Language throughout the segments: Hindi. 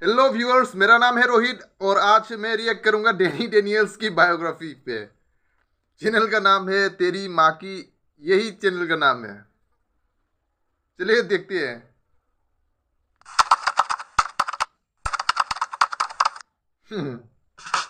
हेलो व्यूअर्स, मेरा नाम है रोहित और आज मैं रिएक्ट करूंगा डैनी डेनियल्स की बायोग्राफी पे। चैनल का नाम है तेरी माँ की, यही चैनल का नाम है। चलिए देखते हैं।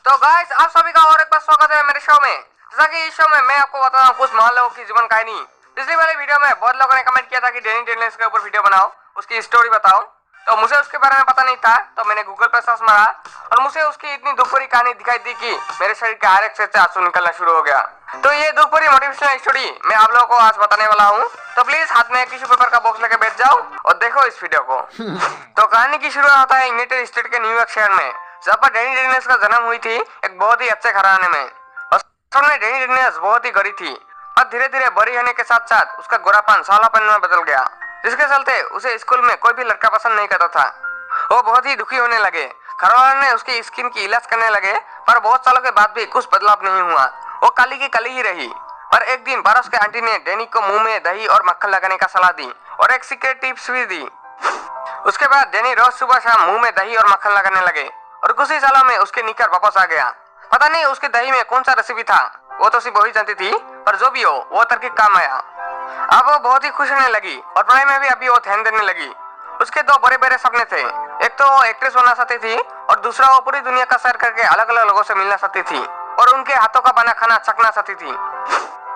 तो गाइस, आप सभी का और एक बार स्वागत है मेरे शो में। जैसा कि इस शो में मैं आपको बताता हूँ कुछ महान लोगों की जीवन कहानी। पिछली वाली वीडियो में बहुत लोगों ने कमेंट किया था कि डैनी डेनियल्स के ऊपर वीडियो बनाओ, उसकी स्टोरी बताओ। तो मुझे उसके बारे में पता नहीं था, तो मैंने गूगल पर सर्च मारा और मुझे उसकी इतनी दुख भरी कहानी दिखाई दी कि मेरे शरीर के हर एक से आंसू निकलना शुरू हो गया। तो ये दुख भरी मोटिवेशनल स्टोरी मैं आप लोगों को आज बताने वाला हूँ। तो प्लीज हाथ में टिश्यू पेपर का बॉक्स लेके बैठ जाओ और देखो इस वीडियो को। तो कहानी की शुरुआत होता है यूनाइटेड स्टेट के न्यूयॉर्क शहर में, जहाँ पर डैनी डेनियल्स का जन्म हुई थी एक बहुत ही अच्छे घराने में। असल में डैनी डेनियल्स बहुत ही गरीब थी और धीरे धीरे बड़ी होने के साथ साथ उसका गोरापन सावलापन में बदल गया, जिसके चलते उसे स्कूल में कोई भी लड़का पसंद नहीं करता था। वो बहुत ही दुखी होने लगे। घरवालों ने उसकी स्किन की इलाज करने लगे, पर बहुत सालों के बाद भी कुछ बदलाव नहीं हुआ। वो काली की काली ही रही। पर एक दिन पारस के आंटी ने डैनी को मुंह में दही और मक्खन लगाने का सलाह दी और एक सीक्रेट टिप्स भी दी। उसके बाद डैनी रोज सुबह शाम मुंह में दही और मक्खन लगाने लगे और कुछ ही सालों में उसके निकर वापस आ गया। पता नहीं उसके दही में कौन सा रेसिपी था, वो तो सिर्फ वही जानती थी, पर जो भी हो वो तरकीब काम आया। अब वो बहुत ही खुश होने लगी और पढ़ाई में भी अभी वो ध्यान देने लगी। उसके दो बड़े बड़े सपने थे, एक तो वो एक्ट्रेस होना चाहती थी और दूसरा वो पूरी दुनिया का सैर करके अलग अलग लोगों से मिलना चाहती थी और उनके हाथों का बना खाना चखना चाहती थी।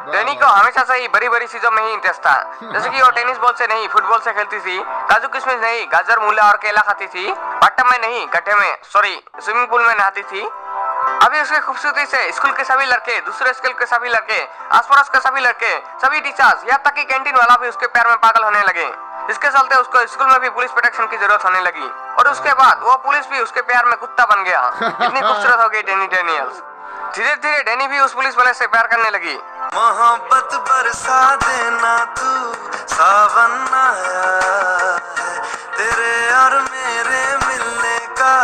डैनी को हमेशा से ही बड़ी बड़ी चीजों में ही इंटरेस्ट था, जैसे कि वो टेनिस बॉल से नहीं फुटबॉल से खेलती थी, काजू किशमिश नहीं गाजर मूला और केला खाती थी, बाथटब में नहीं गड्ढे में स्विमिंग पूल में नहाती थी। अभी उसकी खूबसूरती से स्कूल के सभी लड़के, दूसरे स्कूल के सभी लड़के, आस पड़ोस के सभी लड़के, सभी टीचर्स, यहाँ तक कि कैंटीन वाला भी उसके प्यार में पागल होने लगे। इसके चलते उसको स्कूल में भी पुलिस प्रोटेक्शन की जरूरत होने लगी और उसके बाद वो पुलिस भी उसके प्यार में कुत्ता बन गया। इतनी खूबसूरत हो गई डैनी डेनियल्स। धीरे धीरे डैनी भी उस पुलिस वाले से प्यार करने लगी। मोहब्बत बरसा देना तू, सावन आया है, तेरे और मेरे मिलने का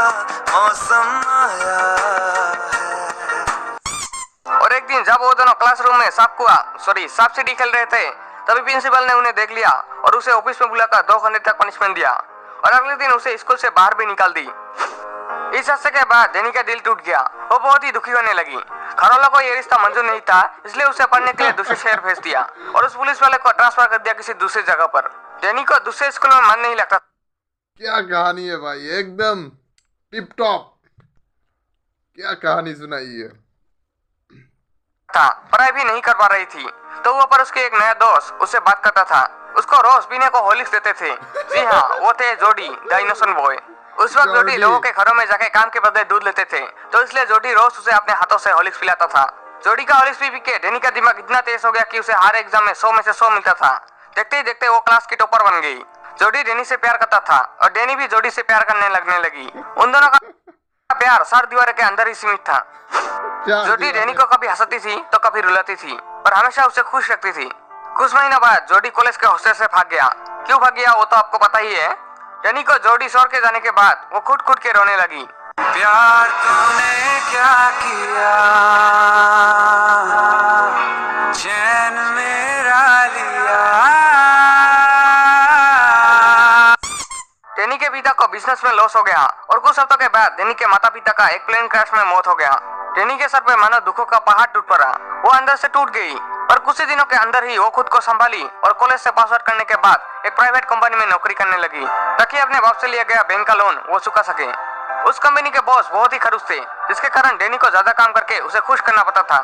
मौसम आया है। और एक दिन जब वो दोनों क्लासरूम में सांप सीढ़ी खेल रहे थे, तभी प्रिंसिपल ने उन्हें देख लिया और उसे ऑफिस में बुलाकर 2 घंटे तक पनिशमेंट दिया और अगले दिन उसे स्कूल से बाहर भी निकाल दी। इस हादसे के बाद डैनी का दिल टूट गया। वो बहुत ही दुखी होने लगी। घरवालों को ये रिश्ता मंजूर नहीं था, इसलिए उसे पढ़ने के लिए दूसरे शहर भेज दिया और उस पुलिस वाले को ट्रांसफर कर दिया किसी दूसरी जगह पर। डैनी को दूसरे स्कूल में मन नहीं लगता। क्या कहानी है भाई, एकदम टिप टॉप। क्या कहानी सुनाई है। पढ़ाई भी नहीं कर पा रही थी, तो वो पर उसके एक नया दोस्त उससे बात करता था। उसको रोज पीने को हॉर्लिक्स देते थे। जी हाँ, वो थे जोडी द इनोसेंट बॉय। उस वक्त जोडी लोगों के घरों में जाके काम के बदले दूध लेते थे, तो इसलिए जोडी रोज उसे अपने हाथों से हॉर्लिक्स पिलाता था। जोडी का हॉर्लिक्स पी के डैनी का दिमाग इतना तेज हो गया कि उसे हर एग्जाम में 100 में से 100 मिलता था। देखते ही देखते वो क्लास की टॉपर बन गई। जोडी डैनी से प्यार करता था और डैनी भी जोडी से प्यार करने लगने लगी। उन दोनों का प्यार 4 दीवार के अंदर ही सीमित था। जोडी डैनी को कभी हंसाती थी तो कभी रुलाती थी, पर हमेशा उसे खुश रखती थी। कुछ महीनों बाद जोडी कॉलेज के हॉस्टल से भाग गया। क्यों भाग गया वो तो आपको पता ही है। डैनी को जोडी छोड़ के जाने के बाद वो खुद खुद के रोने लगी। प्यार तूने क्या किया, चैन मेरा लिया। डैनी के पिता को बिजनेस में लॉस हो गया और कुछ हफ्तों के बाद डैनी के माता पिता का एक प्लेन क्रैश में मौत हो गया। डैनी के सर पे मानो दुखों का पहाड़ टूट पड़ा। वो अंदर से टूट गई, पर कुछ ही दिनों के अंदर ही वो खुद को संभाली और कॉलेज से पास आउट करने के बाद एक प्राइवेट कंपनी में नौकरी करने लगी, ताकि अपने बाप से लिया गया बैंक का लोन वो चुका सके। उस कंपनी के बॉस बहुत ही खड़ूस थे, जिसके कारण डैनी को ज्यादा काम करके उसे खुश करना पड़ता था।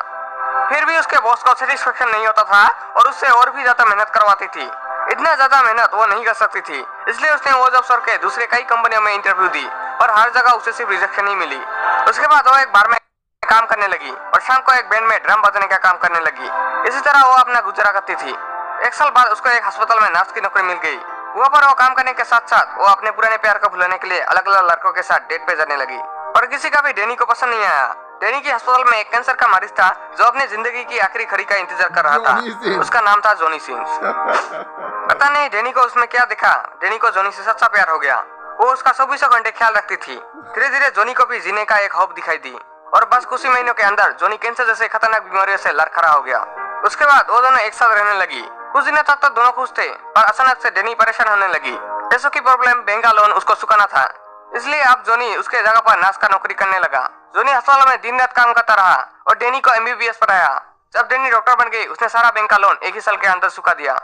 फिर भी उसके बॉस को सेटिस्फेक्शन नहीं होता था और उससे और भी ज्यादा मेहनत करवाती थी। इतना ज्यादा मेहनत वो नहीं कर सकती थी, इसलिए उसने वो जॉब छोड़ के दूसरे कई कंपनियों में इंटरव्यू दी, पर हर जगह उसे सिर्फ रिजेक्शन ही मिली। उसके बाद वो एक बार में काम करने लगी और शाम को एक बैंड में ड्रम बजाने का काम करने लगी। इसी तरह वो अपना गुजारा करती थी। 1 साल बाद उसको एक अस्पताल में नर्स की नौकरी मिल गई। वहाँ पर वो काम करने के साथ साथ वो अपने पुराने प्यार को भुलाने के लिए अलग अलग लड़कों के साथ डेट पे जाने लगी, पर किसी का भी डैनी को पसंद नहीं आया। डैनी की अस्पताल में एक कैंसर का मरीज था जो अपनी जिंदगी की आखिरी घड़ी का इंतजार कर रहा था। उसका नाम था जॉनी सिंस। पता नहीं डैनी को उसमें क्या दिखा, डैनी को जॉनी से सच्चा प्यार हो गया। वो उसका 24 घंटे ख्याल रखती थी। धीरे धीरे जॉनी को भी जीने का एक होप दिखाई दी और बस कुछ ही महीनों के अंदर जॉनी कैंसर जैसे खतरनाक बीमारियों से लड़खड़ा हो गया। उसके बाद वो दोनों एक साथ रहने लगी। कुछ दिनों तक तो दोनों खुश थे, पर अचानक से डैनी परेशान होने लगी। पैसों की प्रॉब्लम, बैंक का लोन उसको चुकाना था। इसलिए अब जोनी उसके जगह पर नर्स का नौकरी करने लगा। जोनी अस्पताल में दिन रात काम करता रहा और डेनी को MBBS पढ़ाया। जब डेनी डॉक्टर बन गई, उसने सारा बैंक का लोन एक ही साल के अंदर चुका दिया।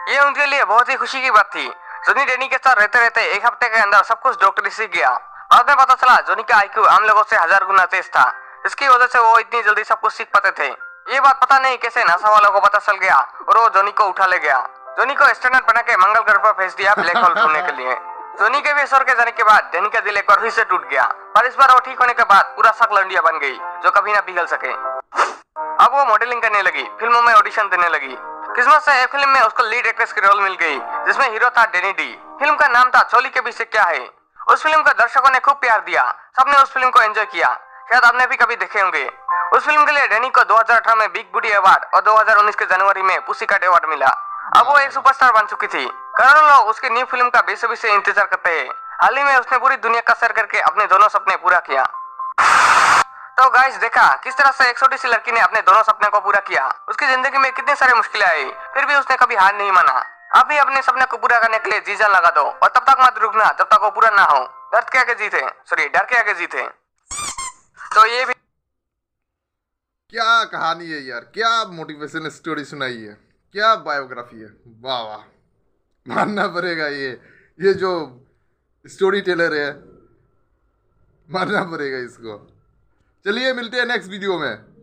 ये उनके लिए बहुत ही खुशी की बात थी। जोनी डेनी के साथ रहते रहते एक हफ्ते के अंदर सब कुछ डॉक्टरी सीख गया। बाद में पता चला जोनी का IQ आम लोगों से 1000 गुना तेज था। इसकी वजह से वो इतनी जल्दी सब कुछ सीख पाते थे। ये बात पता नहीं कैसे नासा वालों को पता चल गया और वो जोनी को उठा ले गया। जोनी को एस्ट्रोनॉट बना के मंगल ग्रह पर भेज दिया ब्लैक होल ढूंढने के लिए। जोनी के भी स्वर्ग के जाने के बाद डेनी का दिल एक बार फिर से टूट गया, पर इस बार वो ठीक होने के बाद पूरा सख्त लंडिया बन गई जो कभी ना पिघल सके। अब वो मॉडलिंग करने लगी, फिल्मों में ऑडिशन देने लगी। किस्मत से एक फिल्म में उसको लीड एक्ट्रेस की रोल मिल गई, जिसमें हीरो था डेनी डी। फिल्म का नाम था चोली के पीछे क्या है। उस फिल्म को दर्शकों ने खूब प्यार दिया, सबने उस फिल्म को एंजॉय किया। शायद आपने भी कभी देखे होंगे। उस फिल्म के लिए डेनी को 2018 में बिग बूटी अवार्ड और 2019 के जनवरी में पुसीकैट अवार्ड मिला। अब वो एक सुपरस्टार बन चुकी थी। करोड़ों लोग उसकी न्यू फिल्म का बेसब्री से इंतजार करते हैं। हाल ही में उसने पूरी दुनिया का सैर करके अपने दोनों सपने पूरा किया। तो गाइस, देखा किस तरह से एक छोटी सी लड़की ने अपने दोनों सपने को पूरा किया। उसकी जिंदगी में कितनी सारी मुश्किलें आई, फिर भी उसने कभी हार नहीं माना। आप भी अपने सपने को पूरा करने के लिए जी जान लगा दो और तब तक मत रुकना जब तक वो पूरा ना हो। डर के आगे जीते। तो ये भी क्या कहानी है यार, क्या मोटिवेशन स्टोरी सुनाई है, क्या बायोग्राफी है। वाह वाह, मानना पड़ेगा ये जो स्टोरी टेलर है, मानना पड़ेगा इसको। चलिए मिलते हैं नेक्स्ट वीडियो में।